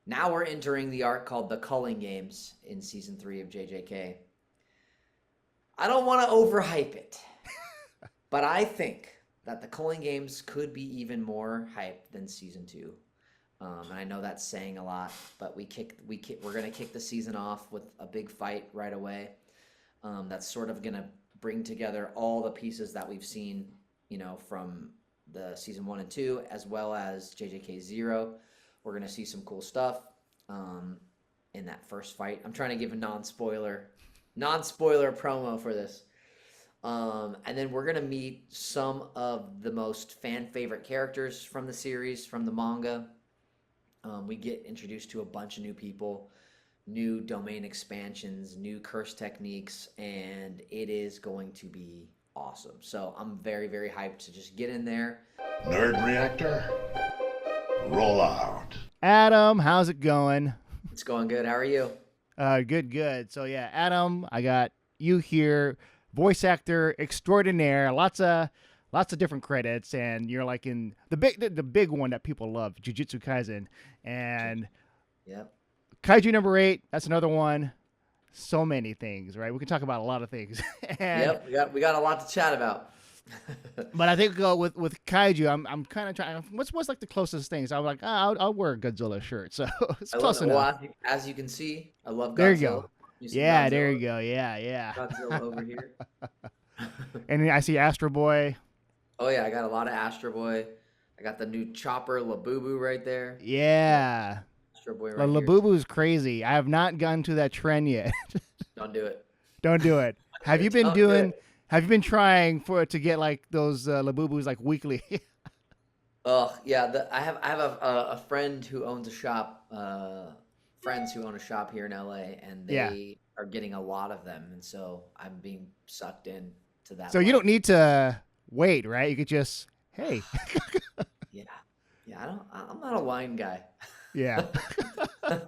now we're entering the arc called the Culling Games in season 3 of JJK. I don't want to overhype it, but I think that the Culling Games could be even more hyped than season 2. And I know that's saying a lot, but we're gonna kick the season off with a big fight right away. That's sort of gonna bring together all the pieces that we've seen, from the season 1 and 2, as well as JJK 0. We're gonna see some cool stuff in that first fight. I'm trying to give a non-spoiler promo for this. And then we're gonna meet some of the most fan favorite characters from the series, from the manga. We get introduced to a bunch of new people, new domain expansions, new curse techniques, and it is going to be awesome. So I'm very, very hyped to just get in there. Nerd Reactor, roll out. Adam, how's it going? It's going good. How are you? Good. So yeah, Adam, I got you here, voice actor extraordinaire, lots of different credits, and you're like in the big one that people love, Jujutsu Kaisen, and yep. Kaiju number 8. That's another one. So many things, right? We can talk about a lot of things. Yep, we got a lot to chat about. But I think with Kaiju, I'm kind of trying. What's like the closest things? I'm like, I'll wear a Godzilla shirt, so it's close enough. Well, as you can see, I love Godzilla. There you go. Godzilla. There you go. Yeah. Godzilla over here. And I see Astro Boy. Oh yeah, I got a lot of Astro Boy. I got the new Chopper Labubu right there. Yeah. Astro Boy right here. Labubu's crazy. I have not gotten to that trend yet. Don't do it. Don't do it. Have you been trying to get like those Labubus like weekly? Oh yeah, I have a friend who owns a shop. Friends who own a shop here in LA, and they are getting a lot of them, and so I'm being sucked in to that. So you don't need to wait, right? You could just yeah. I'm not a line guy. Yeah. I'm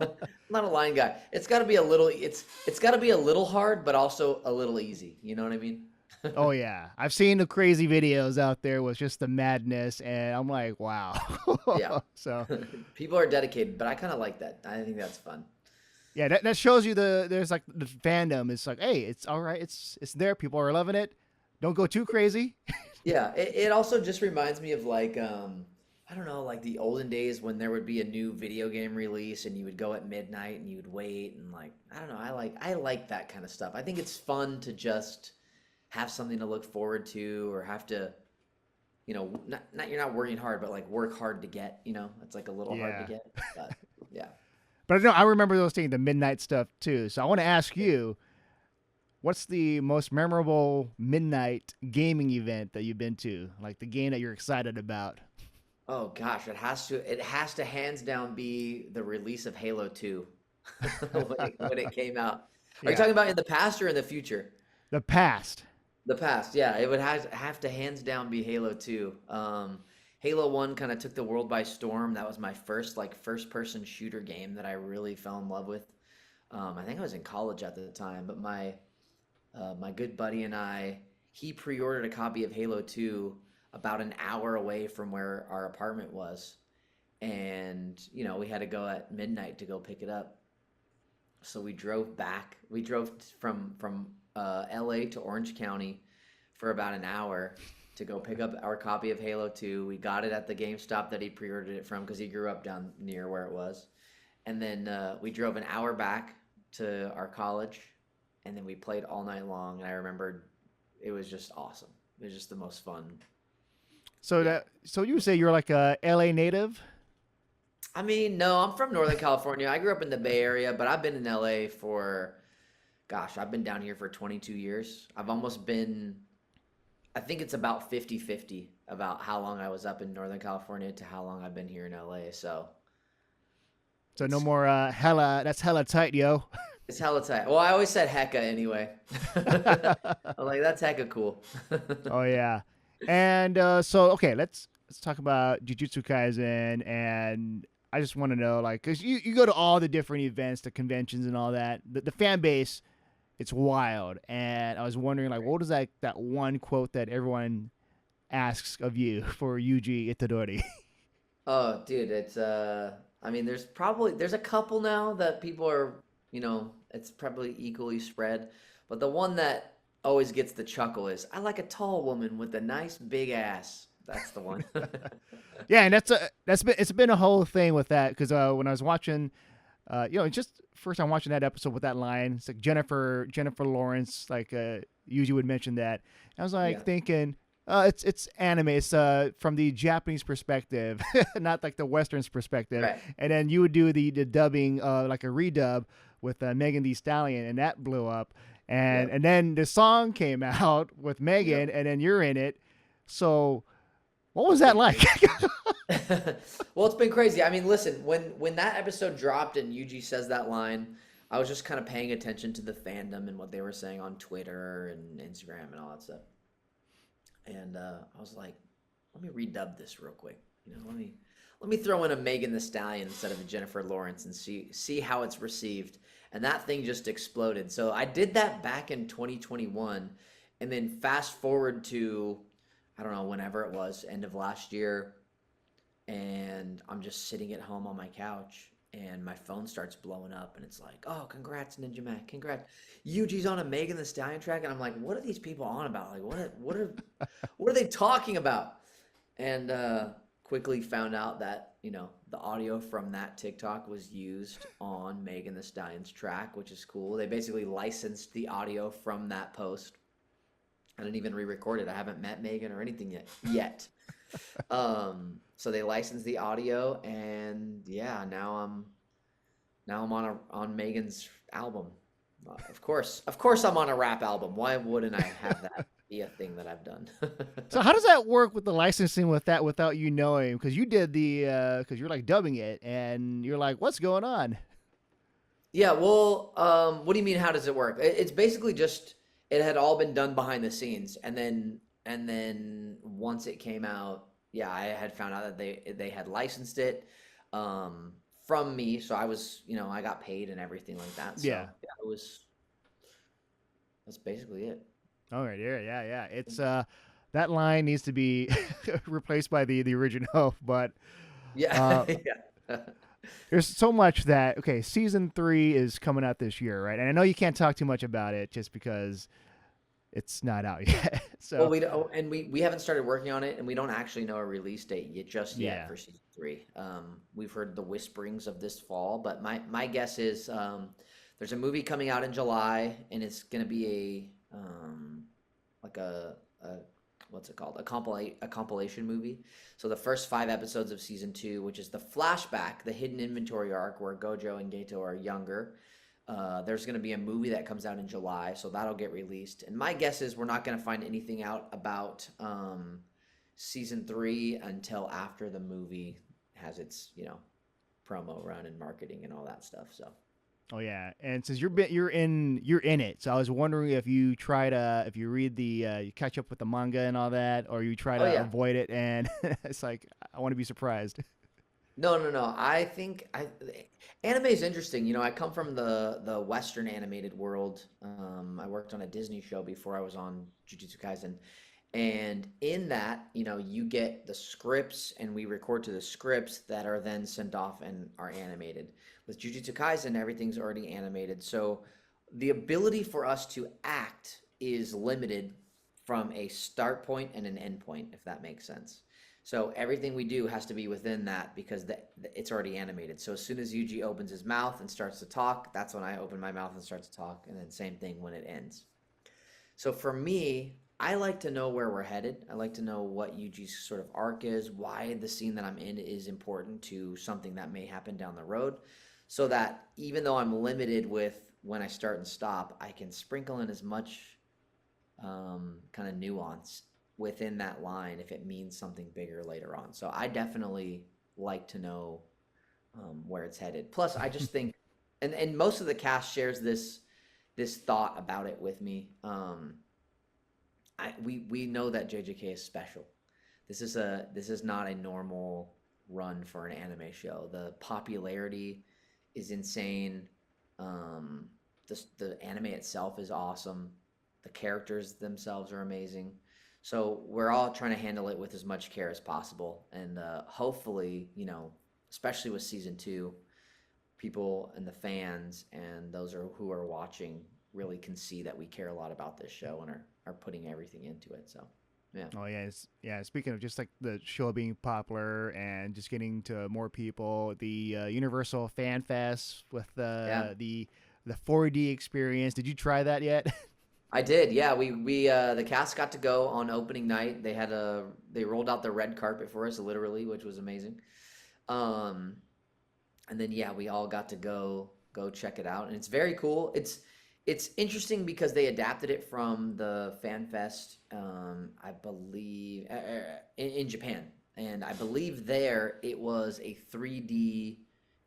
not a line guy. It's got to be a little. It's got to be a little hard, but also a little easy. You know what I mean? Oh yeah, I've seen the crazy videos out there with just the madness, and I'm like, wow. Yeah. So people are dedicated, but I kind of like that. I think that's fun. Yeah, that shows you there's like the fandom. It's like, hey, it's all right. It's there. People are loving it. Don't go too crazy. Yeah, it also just reminds me of like I don't know, like the olden days when there would be a new video game release and you would go at midnight and you would wait and like I don't know, I like that kind of stuff. I think it's fun to just have something to look forward to, or have to, not you're not working hard, but like work hard to get. It's like a little hard to get. But yeah. But no, I remember those things, the midnight stuff too. So I want to ask you, what's the most memorable midnight gaming event that you've been to? Like the game that you're excited about? Oh gosh, it has to hands down be the release of Halo 2 when it came out. Are you talking about in the past or in the future? The past. The past, yeah. It would have to hands down be Halo 2. Halo 1 kind of took the world by storm. That was my first first-person shooter game that I really fell in love with. I think I was in college at the time, but my good buddy and he pre-ordered a copy of Halo 2 about an hour away from where our apartment was. And, we had to go at midnight to go pick it up. So we drove back. We drove from LA to Orange County for about an hour to go pick up our copy of Halo 2. We got it at the GameStop that he pre-ordered it from because he grew up down near where it was. And then we drove an hour back to our college, and then we played all night long. And I remembered it was just awesome. It was just the most fun. So you would say you're like a LA native? I mean, no, I'm from Northern California. I grew up in the Bay Area, but I've been in LA I've been down here for 22 years. I've almost been, I think it's about 50-50 about how long I was up in Northern California to how long I've been here in LA. So no more that's hella tight, yo. It's hella tight. Well, I always said hecka anyway. I'm like, that's hecka cool. Oh yeah. And okay, let's talk about Jujutsu Kaisen, and I just want to know, like, because you go to all the different events, the conventions and all that, the fan base, it's wild. And I was wondering, like, what is that one quote that everyone asks of you for Yuji Itadori? Oh, dude, it's I mean, there's a couple now that people are, it's probably equally spread, but the one that always gets the chuckle is, I like a tall woman with a nice big ass. That's the one. Yeah, and it's been a whole thing with that because when I was watching, just first time watching that episode with that line, it's like Jennifer Lawrence, like Yuji would mention that. I was like Yeah. thinking, it's anime. It's from the Japanese perspective, not like the Western's perspective. Right. And then you would do the dubbing, like a redub with Megan Thee Stallion, and that blew up. And Yep. and then the song came out with Megan, Yep. and then you're in it. So, what was that like? Well, it's been crazy. I mean, listen, when that episode dropped and Yuji says that line, I was just kind of paying attention to the fandom and what they were saying on Twitter and Instagram and all that stuff. And I was like, let me redub this real quick. Let me throw in a Megan Thee Stallion instead of a Jennifer Lawrence and see how it's received. And that thing just exploded. So I did that back in 2021, and then fast forward to, I don't know, whenever it was, end of last year, and I'm just sitting at home on my couch, and my phone starts blowing up, and it's like, oh, congrats, Ninja Mac, congrats. Yuji's on a Megan Thee Stallion track, and I'm like, what are these people on about? Like, what are they talking about? And quickly found out that, the audio from that TikTok was used on Megan Thee Stallion's track, which is cool. They basically licensed the audio from that post. I didn't even re-record it. I haven't met Megan or anything yet. So they licensed the audio, and yeah, now I'm on Megan's album. Of course, I'm on a rap album. Why wouldn't I have that be a thing that I've done? So how does that work with the licensing with that without you knowing? Because you did because you're like dubbing it, and you're like, what's going on? Yeah, well, what do you mean? How does it work? It's basically just it had all been done behind the scenes, and then once it came out, yeah, I had found out that they had licensed it from me, so I was, I got paid and everything like that. So Yeah. that's basically it. All right, yeah. It's that line needs to be replaced by the original, but Yeah, yeah. there's so much that season 3 is coming out this year, right? And I know you can't talk too much about it just because it's not out yet. So Well, we haven't started working on it, and we don't actually know a release date yet Yeah. for season 3. We've heard the whisperings of this fall, but my guess is there's a movie coming out in July, and it's going to be like a what's it called? A compilation movie. So the first 5 episodes of season 2, which is the flashback, the hidden inventory arc where Gojo and Geto are younger. There's going to be a movie that comes out in July, so that'll get released. And my guess is we're not going to find anything out about season 3 until after the movie has its, promo run and marketing and all that stuff. So. Oh yeah, and since you're in it, so I was wondering if you try to if you read you catch up with the manga and all that, or you try to avoid it, and it's like I want to be surprised. No. I think anime is interesting. I come from the Western animated world. I worked on a Disney show before I was on Jujutsu Kaisen, and in that, you get the scripts, and we record to the scripts that are then sent off and are animated. With Jujutsu Kaisen, everything's already animated, so the ability for us to act is limited from a start point and an end point, if that makes sense. So everything we do has to be within that because it's already animated. So as soon as Yuji opens his mouth and starts to talk, that's when I open my mouth and start to talk, and then same thing when it ends. So for me, I like to know where we're headed. I like to know what Yuji's sort of arc is, why the scene that I'm in is important to something that may happen down the road, so that even though I'm limited with when I start and stop, I can sprinkle in as much kind of nuance within that line if it means something bigger later on. So I definitely like to know where it's headed. Plus, I just think, and most of the cast shares this thought about it with me. We know that JJK is special. This is not a normal run for an anime show. The popularity is insane. The anime itself is awesome. The characters themselves are amazing. So we're all trying to handle it with as much care as possible, and hopefully, especially with season 2, people and the fans and those who are watching really can see that we care a lot about this show and are putting everything into it. So, yeah. Oh yeah, yeah. Speaking of just like the show being popular and just getting to more people, the Universal Fan Fest with the 4D experience. Did you try that yet? I did. Yeah, we the cast got to go on opening night. They rolled out the red carpet for us, literally, which was amazing. And then yeah, we all got to go check it out, and it's very cool. It's interesting because they adapted it from the FanFest, I believe, in Japan, and I believe there it was a 3D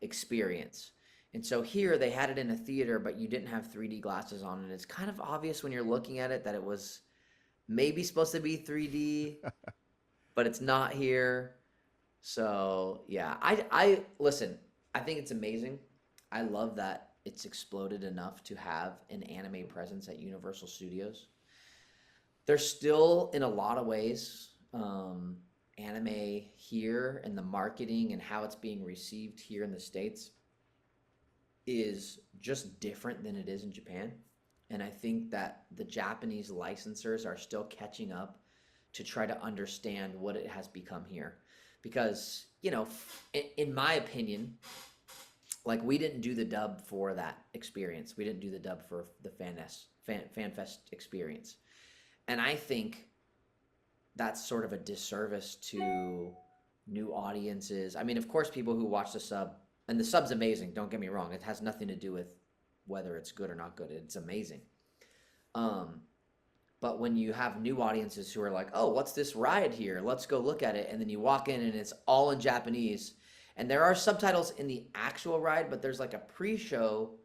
experience. And so here they had it in a theater, but you didn't have 3D glasses on, and it's kind of obvious when you're looking at it that it was maybe supposed to be 3D, but it's not here. So yeah, I listen. I think it's amazing. I love that it's exploded enough to have an anime presence at Universal Studios. There's still, in a lot of ways, anime here, and the marketing and how it's being received here in the States is just different than it is in Japan. And I think that the Japanese licensors are still catching up to try to understand what it has become here. Because, in my opinion, like, we didn't do the dub for that experience. We didn't do the dub for the FanFest experience. And I think that's sort of a disservice to new audiences. I mean, of course, people who watch the sub, and the sub's amazing, don't get me wrong. It has nothing to do with whether it's good or not good. It's amazing. But when you have new audiences who are like, oh, what's this ride here? Let's go look at it. And then you walk in and it's all in Japanese. And there are subtitles in the actual ride, but there's like a pre-show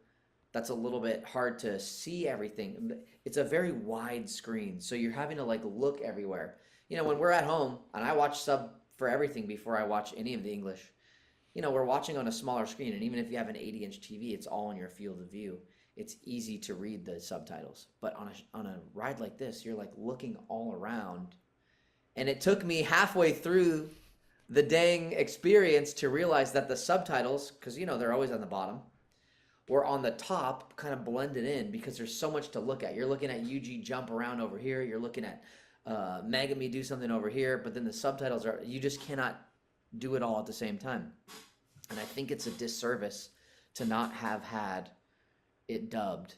that's a little bit hard to see everything. It's a very wide screen, so you're having to like look everywhere. When we're at home, and I watch sub for everything before I watch any of the English, we're watching on a smaller screen, and even if you have an 80-inch TV, it's all in your field of view. It's easy to read the subtitles. But on a ride like this, you're like looking all around. And it took me halfway through the dang experience to realize that the subtitles, because they're always on the bottom, were on the top, kind of blended in, because there's so much to look at. You're looking at Yuji jump around over here. You're looking at Megami do something over here. But then the subtitles you just cannot do it all at the same time. And I think it's a disservice to not have had it dubbed,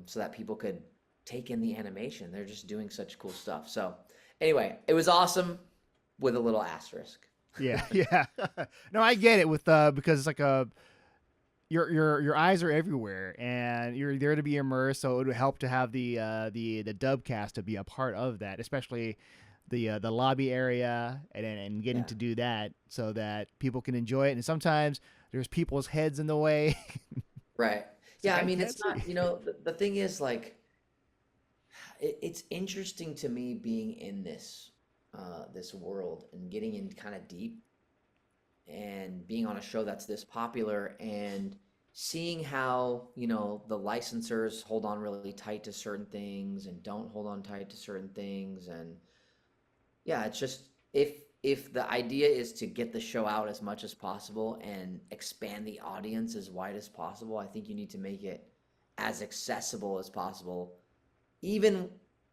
so that people could take in the animation. They're just doing such cool stuff. So anyway, it was awesome with a little asterisk. Yeah. No, I get it because it's like your eyes are everywhere and you're there to be immersed. So it would help to have the Dubcast to be a part of that, especially the lobby area and getting to do that so that people can enjoy it. And sometimes there's people's heads in the way. Right. Yeah, I mean, it's not, the thing is, like, it's interesting to me being in this world and getting in kind of deep and being on a show that's this popular and seeing how, the licensors hold on really tight to certain things and don't hold on tight to certain things. And yeah, it's just, if the idea is to get the show out as much as possible and expand the audience as wide as possible, I think you need to make it as accessible as possible, even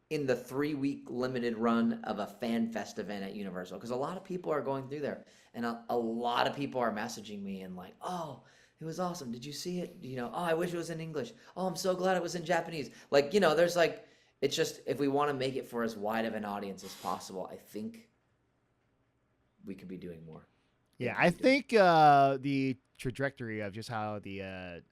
in the 3-week limited run of a FanFest event at Universal. Because a lot of people are going through there, and a lot of people are messaging me and like, oh, it was awesome. Did you see it? Oh, I wish it was in English. Oh, I'm so glad it was in Japanese. Like, there's like, it's just, if we want to make it for as wide of an audience as possible, I think we could be doing more. Yeah, I think the trajectory of just how the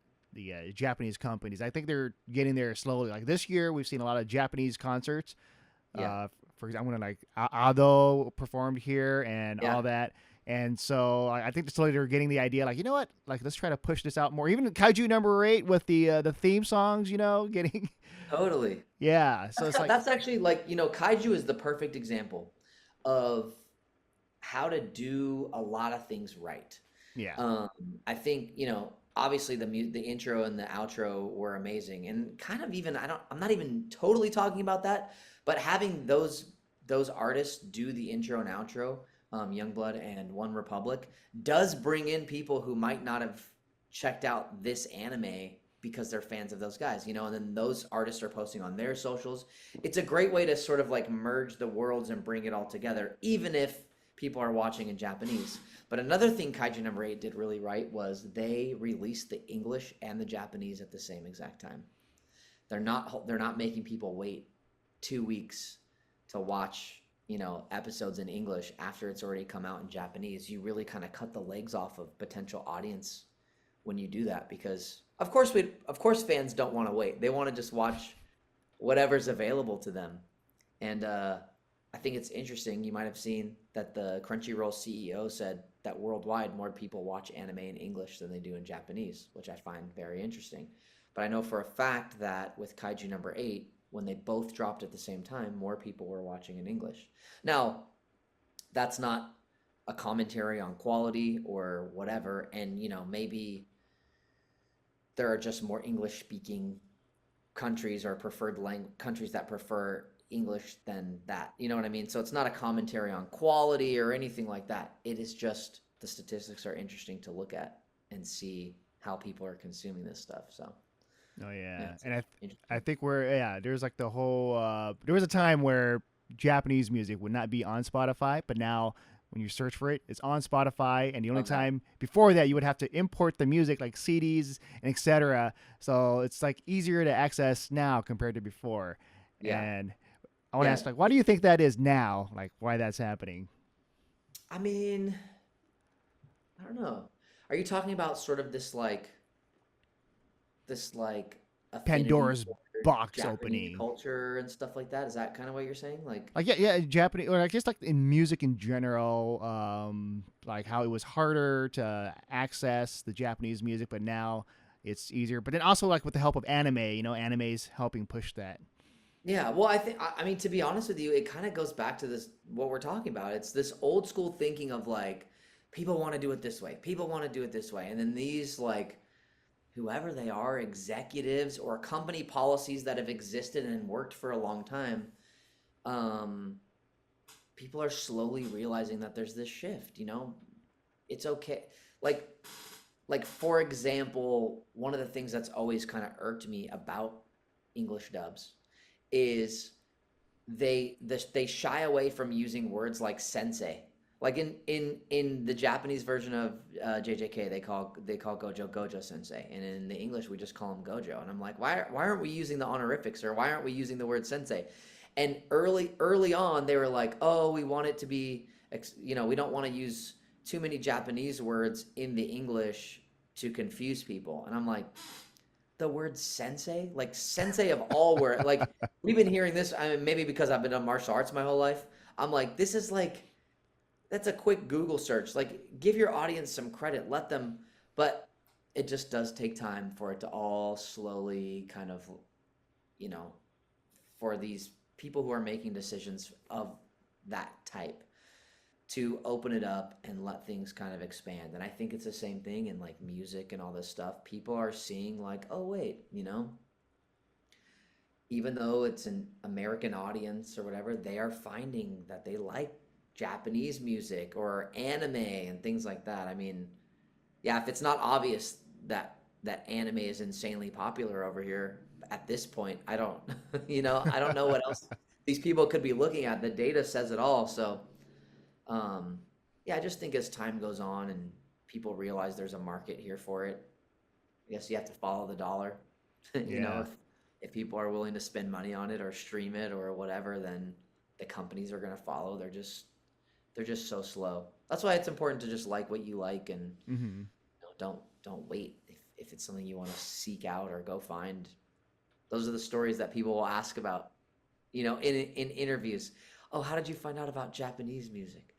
Japanese companies, I think they're getting there slowly. Like this year, we've seen a lot of Japanese concerts. Yeah. For example, like Ado performed here and all that. And so I think slowly they're getting the idea, like, you know what? Like, let's try to push this out more. Even Kaiju #8 with the theme songs, getting... Totally. Yeah. So it's like... That's actually, like, Kaiju is the perfect example of how to do a lot of things right. Yeah. I think, obviously the intro and the outro were amazing, and kind of even, I'm not even totally talking about that, but having those artists do the intro and outro, Youngblood and One Republic, does bring in people who might not have checked out this anime because they're fans of those guys, and then those artists are posting on their socials. It's a great way to sort of like merge the worlds and bring it all together, even if people are watching in Japanese. But another thing Kaiju number 8 did really right was they released the English and the Japanese at the same exact time. They're not making people wait 2 weeks to watch, episodes in English after it's already come out in Japanese. You really kind of cut the legs off of potential audience when you do that, because of course fans don't want to wait. They want to just watch whatever's available to them. And I think it's interesting. You might have seen that the Crunchyroll CEO said that worldwide more people watch anime in English than they do in Japanese, which I find very interesting. But I know for a fact that with Kaiju number 8, when they both dropped at the same time, more people were watching in English. Now, that's not a commentary on quality or whatever, and maybe there are just more English-speaking countries or countries that prefer English than that. You know what I mean? So it's not a commentary on quality or anything like that. It is just the statistics are interesting to look at and see how people are consuming this stuff. So. Oh yeah, and I think there's like the whole there was a time where Japanese music would not be on Spotify, but now when you search for it, it's on Spotify, and the only time before that you would have to import the music like CDs and etc. So it's like easier to access now compared to before. Yeah. And I want to ask, like, why do you think that is now? Like, why that's happening? I mean, I don't know. Are you talking about sort of this Pandora's box Japanese opening culture and stuff like that? Is that kind of what you're saying? Like Japanese, or I guess like in music in general, like how it was harder to access the Japanese music, but now it's easier. But then also like with the help of anime, anime's helping push that. Yeah, well, I mean, to be honest with you, it kind of goes back to this, what we're talking about. It's this old school thinking of like, people want to do it this way. People want to do it this way. And then these like, whoever they are, executives or company policies that have existed and worked for a long time, people are slowly realizing that there's this shift, it's okay. Like for example, one of the things that's always kind of irked me about English dubs is they shy away from using words like sensei. Like in the Japanese version of JJK, they call Gojo sensei, and in the English we just call him Gojo. And I'm like, why aren't we using the honorifics, or why aren't we using the word sensei? And early on they were like, oh, we want it to be, we don't want to use too many Japanese words in the English to confuse people. And I'm like, the word sensei, like sensei of all words, like we've been hearing this. I mean, maybe because I've been on martial arts my whole life. I'm like, this is like, that's a quick Google search. Like, give your audience some credit, let them, but it just does take time for it to all slowly kind of, for these people who are making decisions of that type to open it up and let things kind of expand. And I think it's the same thing in like music and all this stuff. People are seeing like, oh wait, even though it's an American audience or whatever, they are finding that they like Japanese music or anime and things like that. I mean, yeah, if it's not obvious that anime is insanely popular over here at this point, I don't, I don't know what else these people could be looking at. The data says it all. So, yeah, I just think as time goes on and people realize there's a market here for it, I guess you have to follow the dollar. If people are willing to spend money on it or stream it or whatever, then the companies are going to follow. They're just so slow. That's why it's important to just like what you like and don't wait if it's something you want to seek out or go find. Those are the stories that people will ask about, in interviews. Oh, how did you find out about Japanese music?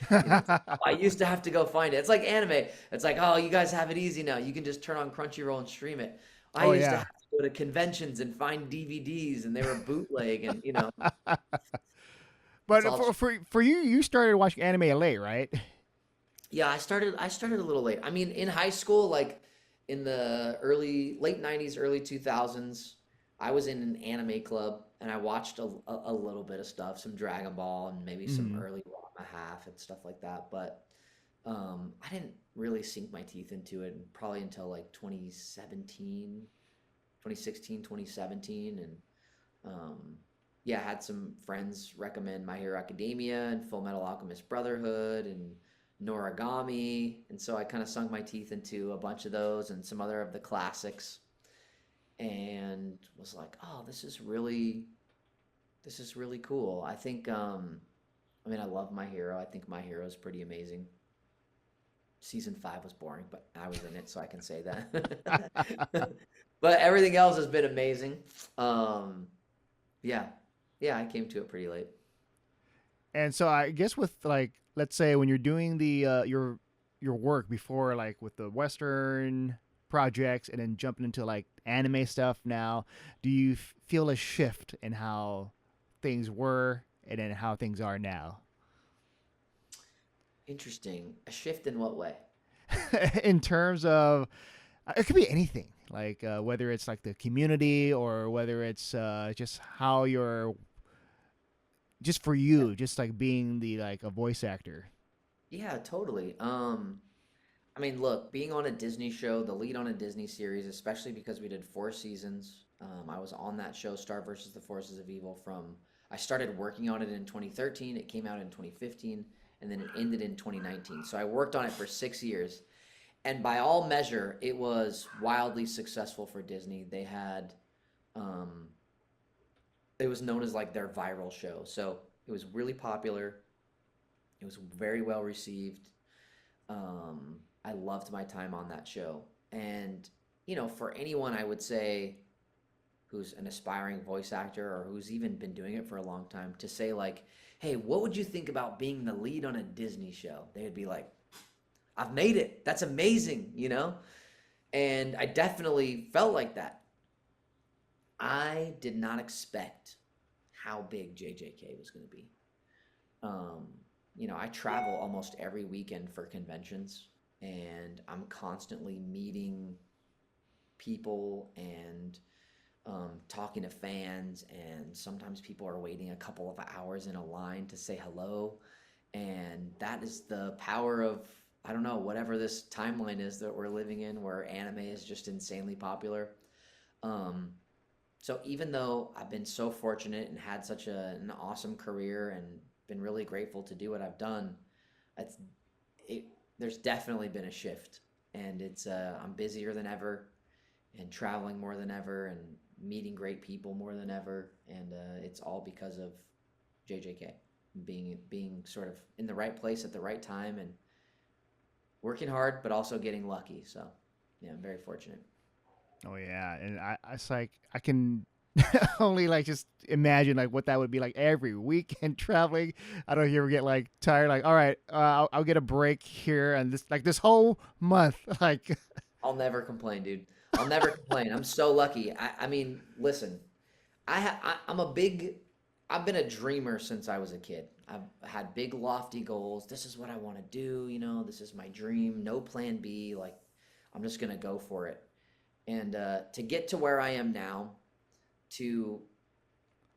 I used to have to go find it. It's like anime. It's like, oh, you guys have it easy now. You can just turn on Crunchyroll and stream it. I used to have to go to conventions and find DVDs, and they were bootleg, and But for you, you started watching anime late, right? Yeah, I started a little late. I mean, in high school, like in the late 90s, early 2000s, I was in an anime club and I watched a little bit of stuff, some Dragon Ball and maybe some Mm-hmm. early Ranma half and stuff like that. But I didn't really sink my teeth into it probably until like 2017, 2016, 2017. And yeah, I had some friends recommend My Hero Academia and Full Metal Alchemist Brotherhood and Noragami. And so I kind of sunk my teeth into a bunch of those and some other of the classics and was like, oh, this is really cool. I think I mean I love My Hero. I think My Hero is pretty amazing. Season 5 was boring, but I was in it, so I can say that. But everything else has been amazing. Um, yeah, yeah, I came to it pretty late. And so I guess with like, let's say when you're doing the your work before, like with the Western projects, and then jumping into like anime stuff now, do you feel a shift in how things were and then how things are now? Interesting. A shift in what way? In terms of it could be anything, like whether it's like the community or whether it's just how you're just for Yeah, you, just like being the like a voice actor. yeah, totally. I mean, look, being on a Disney show, the lead on a Disney series, especially because we did 4 seasons. I was on that show, Star versus the Forces of Evil, from I started working on it in 2013. It came out in 2015, and then it ended in 2019. So I worked on it for 6 years, and by all measure, it was wildly successful for Disney. They had, um, it was known as like their viral show. So it was really popular. It was very well received. I loved my time on that show. And, for anyone I would say who's an aspiring voice actor or who's even been doing it for a long time to say, like, hey, what would you think about being the lead on a Disney show? They would be like, I've made it. That's amazing. And I definitely felt like that. I did not expect how big JJK was going to be. Um, I travel almost every weekend for conventions, and I'm constantly meeting people and talking to fans. And sometimes people are waiting a couple of hours in a line to say hello. And that is the power of, I don't know, whatever this timeline is that we're living in, where anime is just insanely popular. Um, so even though I've been so fortunate and had such an awesome career and been really grateful to do what I've done, it's it. There's definitely been a shift, and it's I'm busier than ever, and traveling more than ever, and meeting great people more than ever, and it's all because of JJK being sort of in the right place at the right time and working hard, but also getting lucky. So yeah, I'm very fortunate. Oh yeah, and I it's like I can only like just imagine like what that would be like every weekend traveling. I don't know if you ever get like tired, like all right, I'll get a break here and this whole month, like I'll never complain, dude. I'll never complain. I'm so lucky. I mean, listen, I'm a big, I've been a dreamer since I was a kid. I've had big lofty goals. This is what I want to do, this is my dream. No plan B. Like, I'm just gonna go for it. And to get to where I am now, to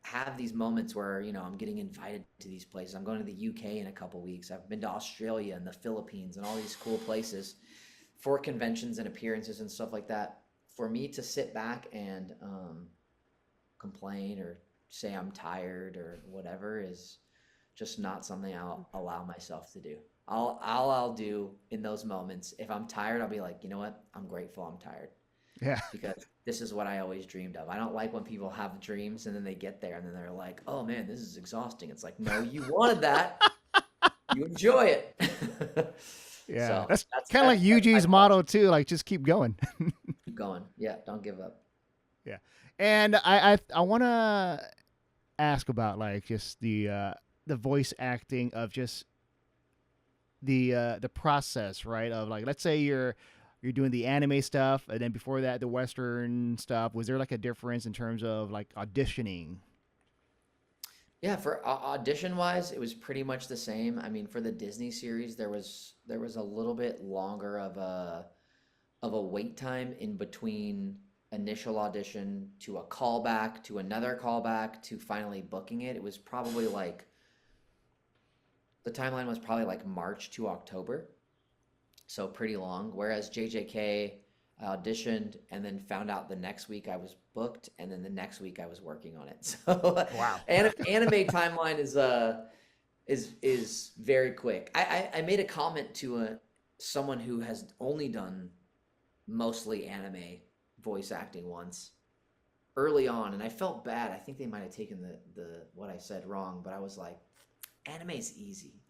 have these moments where, I'm getting invited to these places. I'm going to the UK in a couple weeks. I've been to Australia and the Philippines and all these cool places for conventions and appearances and stuff like that. For me to sit back and complain or say I'm tired or whatever is just not something I'll allow myself to do. I'll do in those moments. If I'm tired, I'll be like, you know what? I'm grateful I'm tired yeah, because this is what I always dreamed of. I don't like when people have dreams and then they get there and then they're like, oh man, this is exhausting. It's like, no, you wanted that. You enjoy it. yeah. So That's that's kind of that's like that's my Yuji's philosophy. motto too, like just keep going. Keep going. Yeah, don't give up. Yeah, and I want to ask about like just the voice acting of just the process, right? Of like, let's say you're doing the anime stuff, and then before that, the Western stuff. Was there like a difference in terms of like auditioning? Yeah, for audition wise, it was pretty much the same. I mean, for the Disney series, there was a little bit longer of a wait time in between initial audition to a callback to another callback to finally booking it, it was probably like the timeline was probably like March to October. So pretty long. Whereas JJK, I auditioned and then found out the next week I was booked, and then the next week I was working on it. So Wow. anime timeline is very quick. I made a comment to someone who has only done mostly anime voice acting once early on, and I felt bad. I think they might have taken the what I said wrong, but I was like, anime's easy.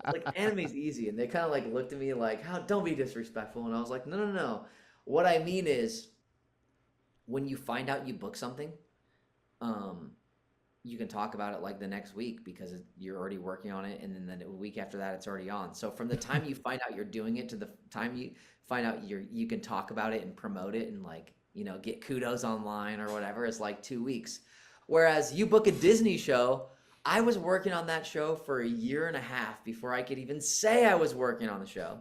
Like, anime's easy, and they kind of like looked at me like, how, don't be disrespectful. And I was like, no, what I mean is, when you find out you book something, you can talk about it like the next week because you're already working on it, and then the week after that it's already on. So from the time you find out you're doing it to the time you find out you can talk about it and promote it and, like, you know, get kudos online or whatever, is like 2 weeks. Whereas you book a Disney show, I was working on that show for a year and a half before I could even say I was working on the show.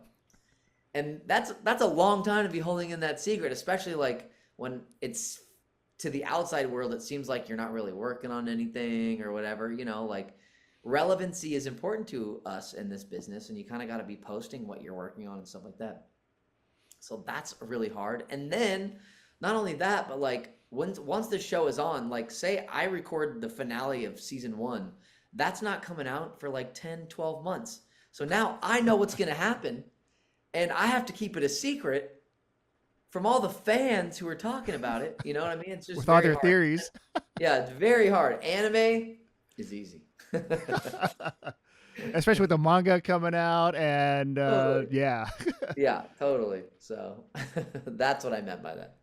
And that's a long time to be holding in that secret, especially like when it's to the outside world, it seems like you're not really working on anything or whatever, you know, like relevancy is important to us in this business, and you kind of got to be posting what you're working on and stuff like that. So that's really hard. And then not only that, but like once the show is on, like say I record the finale of season 1, that's not coming out for like 10, 12 months. So now I know what's going to happen, and I have to keep it a secret from all the fans who are talking about it. You know what I mean? It's just With all very their hard. theories. Yeah, it's very hard. Anime is easy. Especially with the manga coming out, and Totally. yeah. Yeah, totally. So that's what I meant by that.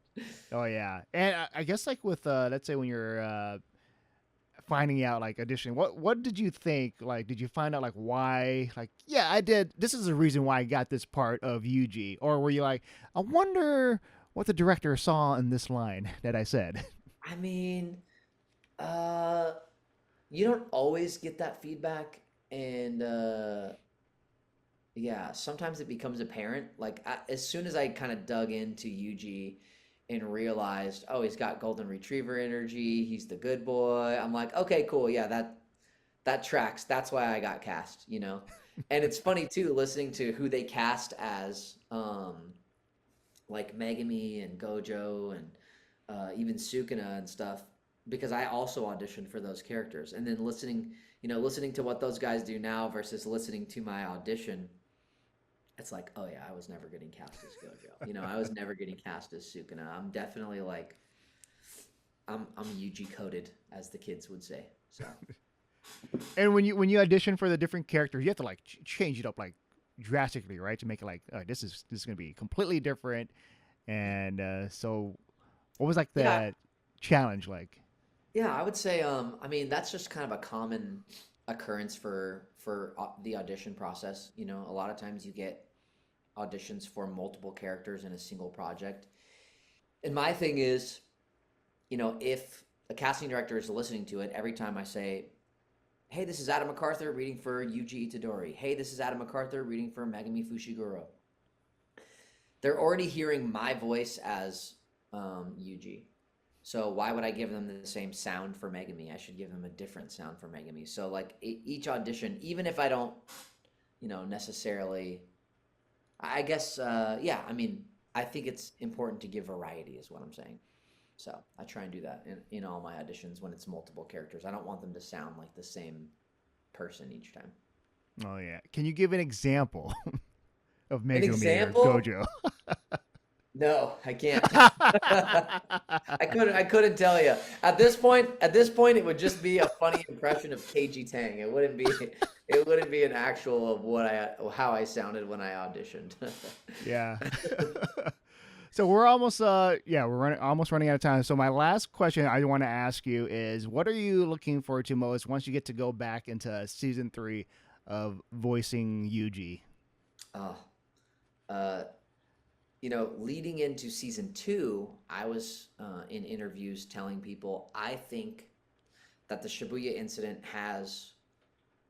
Oh yeah. And I guess like with let's say when you're finding out like auditioning, what did you think? Like, did you find out like why? Like, yeah, I did. This is the reason why I got this part of Yuji. Or were you like, I wonder what the director saw in this line that I said? I mean, uh, you don't always get that feedback, and yeah, sometimes it becomes apparent. Like as soon as I kind of dug into Yuji and realized, oh, he's got golden retriever energy, he's the good boy. I'm like, okay, cool, yeah, that tracks. That's why I got cast, you know. And it's funny too, listening to who they cast as, like Megami and Gojo and even Sukuna and stuff, because I also auditioned for those characters. And then listening to what those guys do now versus listening to my audition, it's like, oh yeah, I was never getting cast as Gojo. You know, I was never getting cast as Sukuna. I'm definitely like, I'm Yuji coded, as the kids would say. So. And when you audition for the different characters, you have to like change it up like drastically, right? To make it like, this is going to be completely different. And so, what was like the challenge like? Yeah, I would say, I mean, that's just kind of a common occurrence for the audition process. You know, a lot of times you get auditions for multiple characters in a single project. And my thing is, you know, if a casting director is listening to it, every time I say, hey, this is Adam McArthur reading for Yuji Itadori. Hey, this is Adam McArthur reading for Megami Fushiguro. They're already hearing my voice as Yuji. So why would I give them the same sound for Megami? I should give them a different sound for Megami. So like each audition, even if I don't, you know, necessarily, I guess, yeah, I mean, I think it's important to give variety is what I'm saying. So I try and do that in all my auditions when it's multiple characters. I don't want them to sound like the same person each time. Oh yeah. Can you give an example of Megumi example? or Gojo? No, I can't. I couldn't tell you. At this point, it would just be a funny impression of KG Tang. It wouldn't be an actual of how I sounded when I auditioned. Yeah. So we're almost almost running out of time. So my last question I want to ask you is, what are you looking forward to most once you get to go back into season 3 of voicing Yuji? You know, leading into season 2, I was in interviews telling people I think that the Shibuya incident has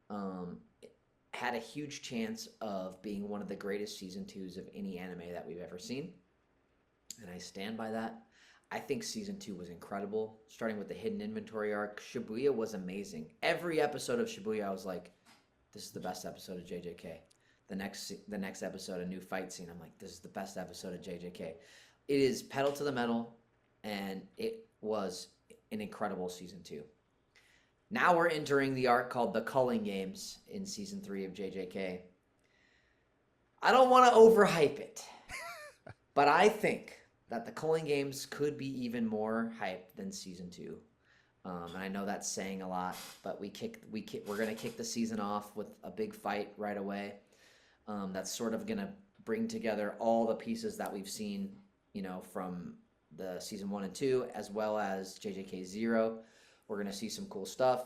had a huge chance of being one of the greatest season 2s of any anime that we've ever seen. and I stand by that. I think season 2 was incredible, starting with the hidden inventory arc. Shibuya was amazing. Every episode of Shibuya, I was like, this is the best episode of JJK. The next episode, a new fight scene, I'm like, this is the best episode of JJK. It is pedal to the metal, and it was an incredible season 2. Now we're entering the arc called the Culling Games in season 3 of JJK. I don't want to overhype it, but I think that the Culling Games could be even more hype than season 2. And I know that's saying a lot, but we're going to kick the season off with a big fight right away. That's sort of going to bring together all the pieces that we've seen, from the season 1 and 2, as well as JJK 0. We're going to see some cool stuff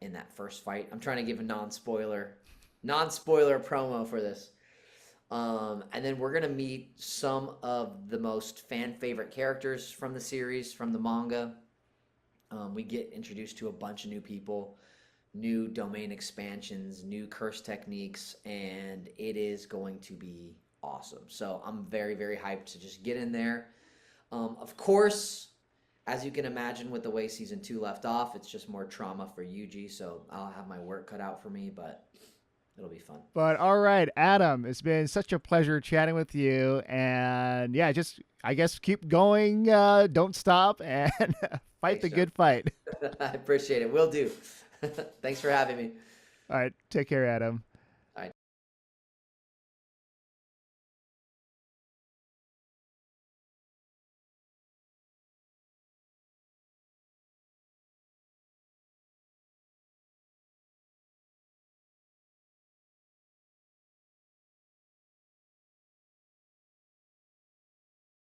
in that first fight. I'm trying to give a non-spoiler promo for this. And then we're going to meet some of the most fan-favorite characters from the series, from the manga. We get introduced to a bunch of new people, new domain expansions, new curse techniques, and it is going to be awesome. So I'm very, very hyped to just get in there. Of course, as you can imagine with the way season 2 left off, it's just more trauma for Yuji, so I'll have my work cut out for me, but it'll be fun. But all right, Adam, it's been such a pleasure chatting with you. And yeah, just, I guess, keep going. Don't stop and fight the good fight. I appreciate it. Will do. Thanks for having me. All right. Take care, Adam.